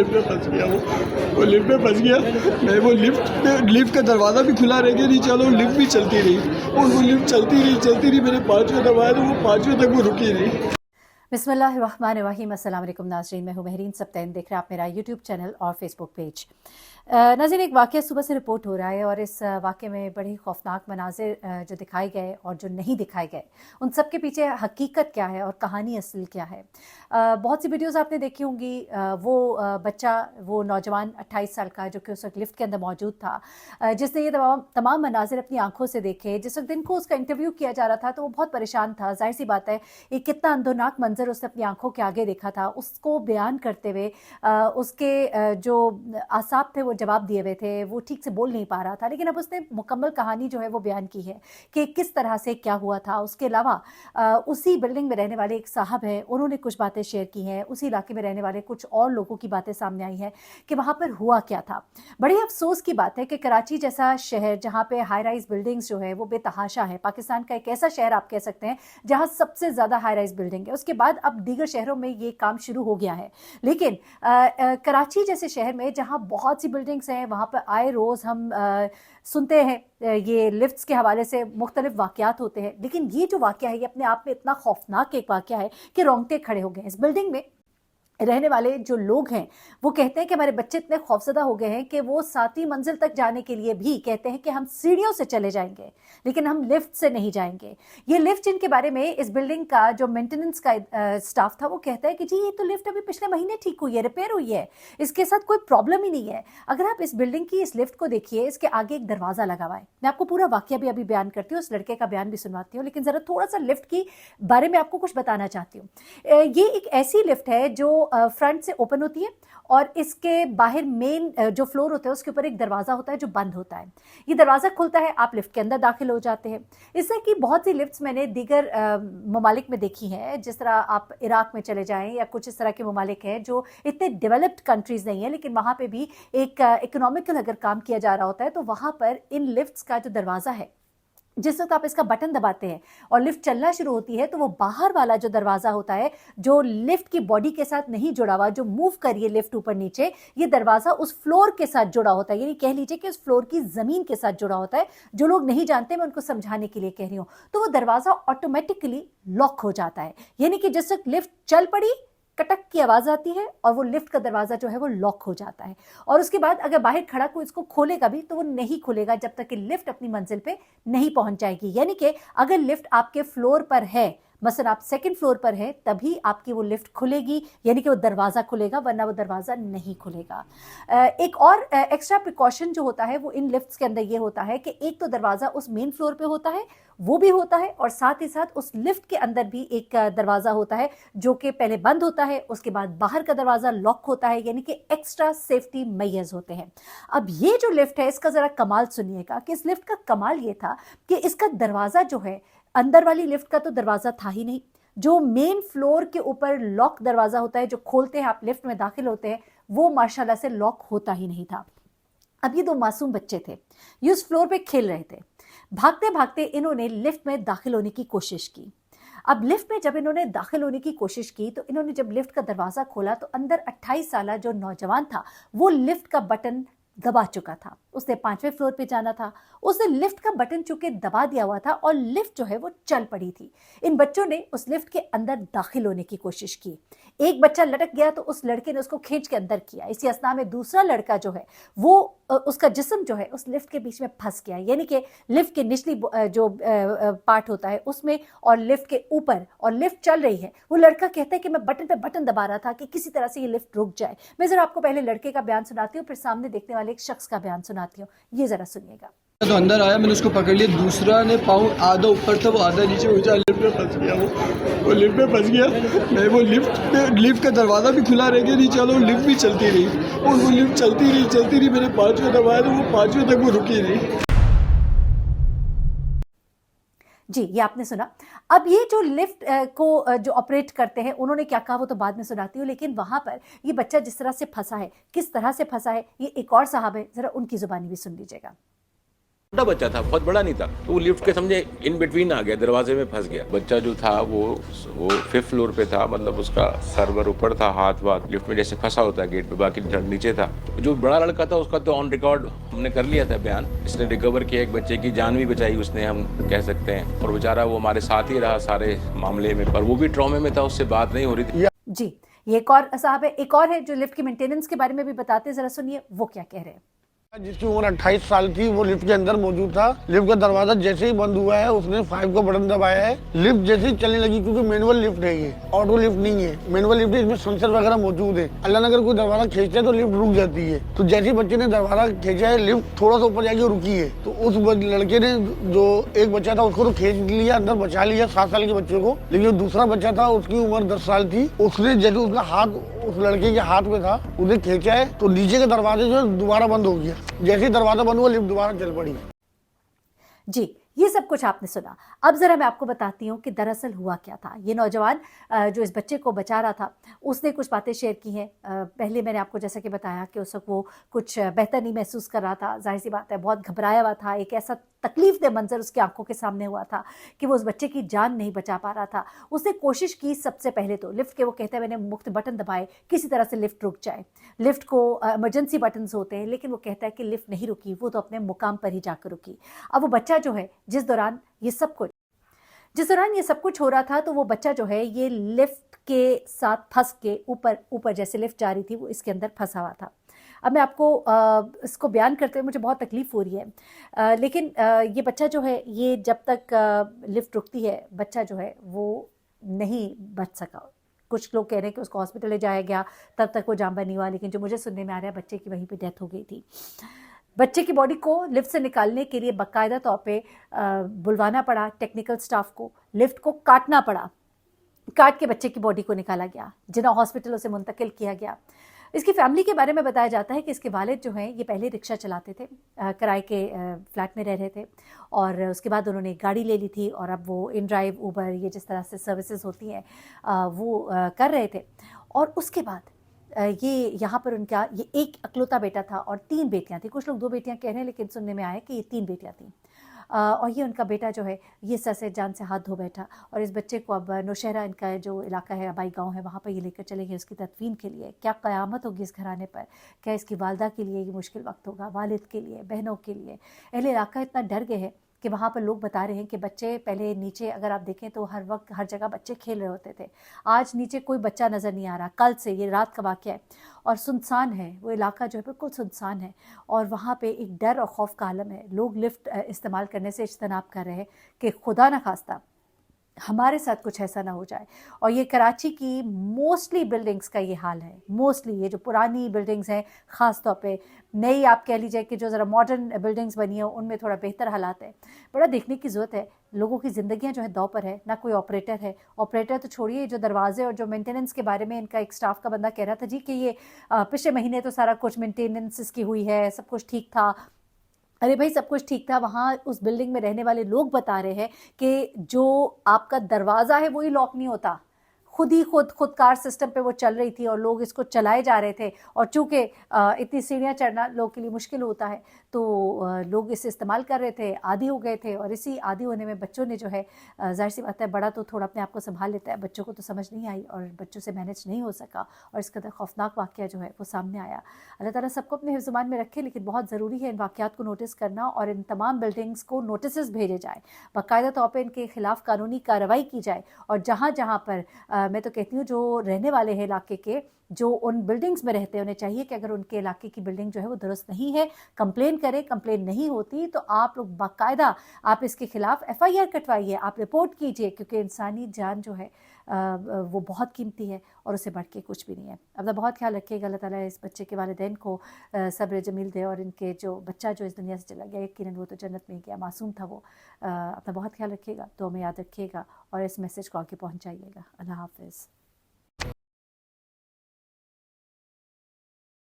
Lift में फंस गया वो लिफ्ट में फंस गया। मैं वो लिफ्ट का दरवाज़ा भी खुला रह गया, नहीं चलो, लिफ्ट भी चलती रही और वो लिफ्ट चलती रही। मैंने 5वें दबाया तो वो 5वें तक वो रुकी नहीं। बिस्मिल्लाहिर्रहमानिर्रहीम। अस्सलाम वालेकुम नाज़रीन, मैं हूँ महरीन सब्तैन। देख रहे हैं आप मेरा यूट्यूब चैनल और फेसबुक पेज। नाज़रीन, एक वाक़या सुबह से रिपोर्ट हो रहा है और इस वाक़े में बड़ी खौफनाक मनाज़िर जो दिखाए गए और जो नहीं दिखाए गए, उन सब के पीछे हकीकत क्या है और कहानी असल क्या है। बहुत सी वीडियोज़ आपने देखी होंगी। वो बच्चा, वो नौजवान 28 साल का जो कि उस वक्त लिफ्ट के अंदर मौजूद था, जिसने ये तमाम मनाज़िर अपनी आंखों से देखे। जिस वक्त इनको उसका इंटरव्यू किया जा रहा था तो वो बहुत परेशान था। जाहिर सी बात है, एक कितना अंदरनाक मंजर उसने अपनी आंखों के आगे देखा था। उसको बयान करते हुए उसके जो आसाब थे वो जवाब दिए हुए थे, वो ठीक से बोल नहीं पा रहा था। लेकिन अब उसने मुकम्मल कहानी जो है वो बयान की है कि किस तरह से क्या हुआ था। उसके अलावा उसी बिल्डिंग में रहने वाले एक साहब हैं, उन्होंने कुछ बातें शेयर की हैं। उसी इलाके में रहने वाले कुछ और लोगों की बातें सामने आई हैं कि वहाँ पर हुआ क्या था। बड़ी अफसोस की बात है कि कराची जैसा शहर, जहाँ पे हाई राइज बिल्डिंग्स जो है वो बेतहाशा है, पाकिस्तान का एक ऐसा शहर आप कह सकते हैं जहाँ सबसे ज़्यादा हाई राइज बिल्डिंग है। उसके बाद अब दीगर शहरों में ये काम शुरू हो गया है। लेकिन कराची जैसे शहर में जहाँ बहुत सी बिल्डिंग्स हैं, वहाँ पर आए रोज़ हम सुनते हैं ये लिफ्ट्स के हवाले से मुख्तलिफ वाक़यात होते हैं। लेकिन ये जो वाक़या है ये अपने आप में इतना खौफनाक एक वाक़या है कि रोंगटे खड़े हो गए। इस बिल्डिंग में रहने वाले जो लोग हैं वो कहते हैं कि हमारे बच्चे इतने खौफजदा हो गए हैं कि वो 7वीं मंजिल तक जाने के लिए भी कहते हैं कि हम सीढ़ियों से चले जाएंगे लेकिन हम लिफ्ट से नहीं जाएंगे। ये लिफ्ट जिनके बारे में इस बिल्डिंग का जो मेंटेनेंस का स्टाफ था वो कहता है कि जी ये तो लिफ्ट अभी पिछले महीने ठीक हुई है, रिपेयर हुई है, इसके साथ कोई प्रॉब्लम ही नहीं है। अगर आप इस बिल्डिंग की इस लिफ्ट को देखिए, इसके आगे एक दरवाज़ा लगा हुआ है। मैं आपको पूरा वाक़या भी अभी बयान करती हूँ, उस लड़के का बयान भी सुनवाती हूँ, लेकिन ज़रा थोड़ा सा लिफ्ट की बारे में आपको कुछ बताना चाहती हूँ। ये एक ऐसी लिफ्ट है जो फ्रंट से ओपन होती है और इसके बाहर मेन जो फ्लोर होता है उसके ऊपर एक दरवाज़ा होता है जो बंद होता है। ये दरवाज़ा खुलता है, आप लिफ्ट के अंदर दाखिल हो जाते हैं। इससे कि बहुत सी लिफ्ट्स मैंने दीगर ममालिक में देखी हैं, जिस तरह आप इराक में चले जाएं या कुछ इस तरह के ममालिक हैं जो इतने डेवलप्ड कंट्रीज़ नहीं है, लेकिन वहाँ पे भी एक इकोनॉमिकल अगर काम किया जा रहा होता है तो वहाँ पर इन लिफ्ट्स का जो दरवाज़ा है, जिस वक्त आप इसका बटन दबाते हैं और लिफ्ट चलना शुरू होती है तो वो बाहर वाला जो दरवाज़ा होता है जो लिफ्ट की बॉडी के साथ नहीं जुड़ा हुआ, जो मूव करिए लिफ्ट ऊपर नीचे, ये दरवाज़ा उस फ्लोर के साथ जुड़ा होता है, यानी कह लीजिए कि उस फ्लोर की ज़मीन के साथ जुड़ा होता है। जो लोग नहीं जानते मैं उनको समझाने के लिए कह रही हूँ। तो वो दरवाज़ा ऑटोमेटिकली लॉक हो जाता है, यानी कि जिस वक्त लिफ्ट चल पड़ी कटक की आवाज़ आती है और वो लिफ्ट का दरवाज़ा जो है वो लॉक हो जाता है। और उसके बाद अगर बाहर खड़ा कोई इसको खोलेगा भी तो वो नहीं खुलेगा जब तक कि लिफ्ट अपनी मंजिल पे नहीं पहुंच जाएगी। यानी कि अगर लिफ्ट आपके फ्लोर पर है, मसलन आप सेकंड फ्लोर पर है, तभी आपकी वो लिफ्ट खुलेगी, यानी कि वो दरवाज़ा खुलेगा, वरना वो दरवाज़ा नहीं खुलेगा। एक और एक्स्ट्रा प्रिकॉशन जो होता है वो इन लिफ्ट्स के अंदर ये होता है कि एक तो दरवाज़ा उस मेन फ्लोर पे होता है, वो भी होता है, और साथ ही साथ उस लिफ्ट के अंदर भी एक दरवाज़ा होता है जो कि पहले बंद होता है, उसके बाद बाहर का दरवाज़ा लॉक होता है, यानी कि एक्स्ट्रा सेफ्टी मेजर्स होते हैं। अब ये जो लिफ्ट है इसका ज़रा कमाल सुनिएगा कि इस लिफ्ट का कमाल ये था कि इसका दरवाज़ा जो है, अंदर वाली लिफ्ट का तो दरवाज़ा था ही नहीं, जो मेन फ्लोर के ऊपर लॉक दरवाज़ा होता है जो खोलते हैं आप लिफ्ट में दाखिल होते हैं, वो माशाल्लाह से लॉक होता ही नहीं था। अब ये दो मासूम बच्चे थे, ये उस फ्लोर पे खेल रहे थे। भागते भागते इन्होंने लिफ्ट में दाखिल होने की कोशिश की। अब लिफ्ट में जब इन्होंने दाखिल होने की कोशिश की तो इन्होंने जब लिफ्ट का दरवाज़ा खोला तो अंदर 28 साला जो नौजवान था वो लिफ्ट का बटन दबा चुका था। उसने 5वें फ्लोर पे जाना था, उसने लिफ्ट का बटन चूंकि दबा दिया हुआ था और लिफ्ट जो है वो चल पड़ी थी। इन बच्चों ने उस लिफ्ट के अंदर दाखिल होने की कोशिश की। एक बच्चा लटक गया तो उस लड़के ने उसको खींच के अंदर किया। इसी असना में दूसरा लड़का जो है वो उसका जिस्म जो है उस लिफ्ट के बीच में फंस गया, यानी कि लिफ्ट के निचली जो पार्ट होता है उसमें और लिफ्ट के ऊपर, और लिफ्ट चल रही है। वो लड़का कहता है कि मैं बटन पे बटन दबा रहा था कि किसी तरह से ये लिफ्ट रुक जाए। मैं जरा आपको पहले लड़के का बयान सुनाती हूँ, फिर सामने देखने वाले एक शख्स का बयान सुनाती हूँ, ये जरा सुनिएगा। तो अंदर आया, मैंने उसको पकड़ लिया, दूसरा ने पाँव आधा ऊपर था वो आधा नीचे हो जाए, लिफ्ट में फंस गया वो लिफ्ट में फंस गया। मैं वो लिफ्ट का दरवाज़ा भी खुला रह गया, नहीं चलो, लिफ्ट भी चलती रही और वो लिफ्ट चलती रही। मैंने 5वें दबाया तो वो 5वें तक वो रुकी नहीं। जी, ये आपने सुना। अब ये जो लिफ्ट को जो ऑपरेट करते हैं उन्होंने क्या कहा वो तो बाद में सुनाती हूँ, लेकिन वहाँ पर ये बच्चा जिस तरह से फंसा है, किस तरह से फंसा है, ये एक और साहब है, ज़रा उनकी ज़ुबानी भी सुन लीजिएगा। छोटा बच्चा था, बहुत बड़ा नहीं था, तो वो लिफ्ट के समझे इन बिटवीन आ गया, दरवाजे में फंस गया। बच्चा जो था वो 5th फ्लोर पे था, मतलब उसका सर्वर ऊपर था, हाथ लिफ्ट में जैसे फंसा होता है गेट पे, बाकी नीचे था। जो बड़ा लड़का था उसका तो ऑन रिकॉर्ड हमने कर लिया था बयान, इसने रिकवर किया, एक बच्चे की जान भी बचाई उसने, हम कह सकते हैं, और बेचारा वो हमारे साथ ही रहा सारे मामले में, पर वो भी ट्रॉमे में था, उससे बात नहीं हो रही थी। जी, ये एक और साहब है, एक और है जो लिफ्ट की मेंटेनेंस के बारे में भी बताते हैं, जरा सुनिए वो क्या कह रहे हैं। जिसकी उम्र 28 साल थी, वो लिफ्ट के अंदर मौजूद था। लिफ्ट का दरवाजा जैसे ही बंद हुआ है, उसने 5 का बटन दबाया है, लिफ्ट जैसे ही चलने लगी, क्योंकि मैनुअल लिफ्ट है, ये ऑटो लिफ्ट नहीं है, मैनुअल लिफ्ट है, इसमें सेंसर वगैरह मौजूद है। अल्लाह ने अगर कोई दरवाजा खींचता है तो लिफ्ट रुक जाती है, तो जैसे ही बच्चे ने दरवाजा खींचा है, लिफ्ट थोड़ा सा ऊपर जाके रुकी है, तो उस लड़के ने, जो एक बच्चा था उसको तो खींच लिया, अंदर बचा लिया 7 साल के बच्चे को, लेकिन जो दूसरा बच्चा था उसकी उम्र 10 साल थी, उसने जैसे उसका हाथ उस लड़के के हाथ में था, उसने खींचा है तो नीचे के दरवाजे जो दोबारा बंद हो गया, जैसे ही दरवाजा बंद हुआ लिफ्ट दोबारा चल पड़ी। जी, ये सब कुछ आपने सुना। अब जरा मैं आपको बताती हूँ कि दरअसल हुआ क्या था। ये नौजवान जो इस बच्चे को बचा रहा था, उसने कुछ बातें शेयर की हैं। पहले मैंने आपको जैसा कि बताया कि उस वक्त वो कुछ बेहतर नहीं महसूस कर रहा था, जाहिर सी बात है, बहुत घबराया हुआ था। एक ऐसा तकलीफदेह मंजर उसकी आंखों के सामने हुआ था कि वो उस बच्चे की जान नहीं बचा पा रहा था। उसने कोशिश की, सबसे पहले तो लिफ्ट के, वो कहते हैं मैंने मुख्त बटन दबाए, किसी तरह से लिफ्ट रुक जाए। लिफ्ट को इमरजेंसी बटन्स होते हैं, लेकिन वो कहता है कि लिफ्ट नहीं रुकी, वो तो अपने मुकाम पर ही जाकर रुकी। अब वो बच्चा जो है, जिस दौरान ये सब कुछ हो रहा था, तो वो बच्चा जो है ये लिफ्ट के साथ फंस के ऊपर जैसे लिफ्ट जा रही थी, वो इसके अंदर फंसा हुआ था। अब मैं आपको इसको बयान करते हुए मुझे बहुत तकलीफ हो रही है, लेकिन ये बच्चा जो है, ये जब तक लिफ्ट रुकती है, बच्चा जो है वो नहीं बच सका। कुछ लोग कह रहे हैं कि उसको हॉस्पिटल ले जाया गया, तब तक वो जान नहीं हुआ, लेकिन जो मुझे सुनने में आ रहा है, बच्चे की वहीं पे डेथ हो गई थी। बच्चे की बॉडी को लिफ्ट से निकालने के लिए बाकायदा तौर पे बुलवाना पड़ा टेक्निकल स्टाफ को, लिफ्ट को काटना पड़ा, काट के बच्चे की बॉडी को निकाला गया, जिन्हें हॉस्पिटलों से मुंतकिल किया गया। इसकी फैमिली के बारे में बताया जाता है कि इसके वालिद जो हैं, ये पहले रिक्शा चलाते थे, किराए के फ्लैट में रह रहे थे, और उसके बाद उन्होंने गाड़ी ले ली थी, और अब वो इन ड्राइव, ऊबर, ये जिस तरह से सर्विसेज होती हैं वो कर रहे थे। और उसके बाद ये यहाँ पर उनका ये एक अकलौता बेटा था और 3 बेटियाँ थी। कुछ लोग 2 बेटियाँ कह रहे हैं, लेकिन सुनने में आया कि ये 3 बेटियाँ थीं। और ये उनका बेटा जो है, ये सर से जान से हाथ धो बैठा, और इस बच्चे को अब नौशहरा, इनका जो इलाका है, आबाई गांव है, वहाँ पर ये लेकर चले गए उसकी तदफीन के लिए। क्या क़यामत होगी इस घराने पर, क्या इसकी वालदा के लिए ये मुश्किल वक्त होगा, वालिद के लिए, बहनों के लिए। अहले इलाका इतना डर गए हैं कि वहाँ पर लोग बता रहे हैं कि बच्चे पहले नीचे, अगर आप देखें तो हर वक्त हर जगह बच्चे खेल रहे होते थे, आज नीचे कोई बच्चा नज़र नहीं आ रहा। कल से, ये रात का वाक़या है, और सुनसान है वो इलाका, जो है बिल्कुल सुनसान है, और वहाँ पे एक डर और खौफ का आलम है। लोग लिफ्ट इस्तेमाल करने से इज्तनाब कर रहे हैं कि खुदा न खास्ता हमारे साथ कुछ ऐसा ना हो जाए। और ये कराची की मोस्टली बिल्डिंग्स का ये हाल है। मोस्टली ये जो पुरानी बिल्डिंग्स हैं, ख़ास तौर पे नई, आप कह लीजिए कि जो ज़रा मॉडर्न बिल्डिंग्स बनी है, उनमें थोड़ा बेहतर हालात है। बड़ा देखने की ज़रूरत है। लोगों की ज़िंदगियां जो है दाव पर है, ना कोई ऑपरेटर है। ऑपरेटर तो छोड़िए, जो दरवाजे और जो मेंटेनेंस के बारे में इनका एक स्टाफ का बंदा कह रहा था जी कि ये पिछले महीने तो सारा कुछ मेंटेनेंस इसकी हुई है, सब कुछ ठीक था। अरे भाई, सब कुछ ठीक था। वहाँ उस बिल्डिंग में रहने वाले लोग बता रहे हैं कि जो आपका दरवाज़ा है वही लॉक नहीं होता, खुदकार सिस्टम पे वो चल रही थी, और लोग इसको चलाए जा रहे थे। और चूँकि इतनी सीढ़ियाँ चढ़ना लोगों के लिए मुश्किल होता है, तो लोग इसे इस्तेमाल कर रहे थे, आदी हो गए थे। और इसी आदी होने में बच्चों ने जो है, ज़ाहिर सी बात है, बड़ा तो थोड़ा अपने आप को संभाल लेता है, बच्चों को तो समझ नहीं आई और बच्चों से मैनेज नहीं हो सका, और इस कदर खौफनाक वाक़या जो है वो सामने आया। अल्लाह ताला सबको अपने हिफ्ज़-ए-मान में रखे, लेकिन बहुत ज़रूरी है इन वाक़यात को नोटिस करना, और इन तमाम बिल्डिंग्स को नोटिस भेजे जाए, बाकायदा तौर पर इनके खिलाफ कानूनी कार्रवाई की जाए। और जहाँ जहाँ पर मैं तो कहती हूँ, जो रहने वाले हैं इलाके के, जो उन बिल्डिंग्स में रहते हैं, उन्हें चाहिए कि अगर उनके इलाके की बिल्डिंग जो है वो दुरुस्त नहीं है, कंप्लेन करें। कंप्लेन नहीं होती तो आप लोग बाकायदा आप इसके खिलाफ FIR कटवाइए, आप रिपोर्ट कीजिए, क्योंकि इंसानी जान जो है वो बहुत कीमती है, और उससे बढ़ के कुछ भी नहीं है। अपना बहुत ख्याल रखिएगा। अल्लाह ताला इस बच्चे के वालिदैन को सब्र जमील दे, और इनके जो बच्चा जो इस दुनिया से चला गया, यकीनन वो तो जन्नत में गया, मासूम था वो। अपना बहुत ख्याल रखिएगा, तो हमें याद रखिएगा, और इस मैसेज को आगे पहुँचाइएगा। अल्लाह हाफ़िज़।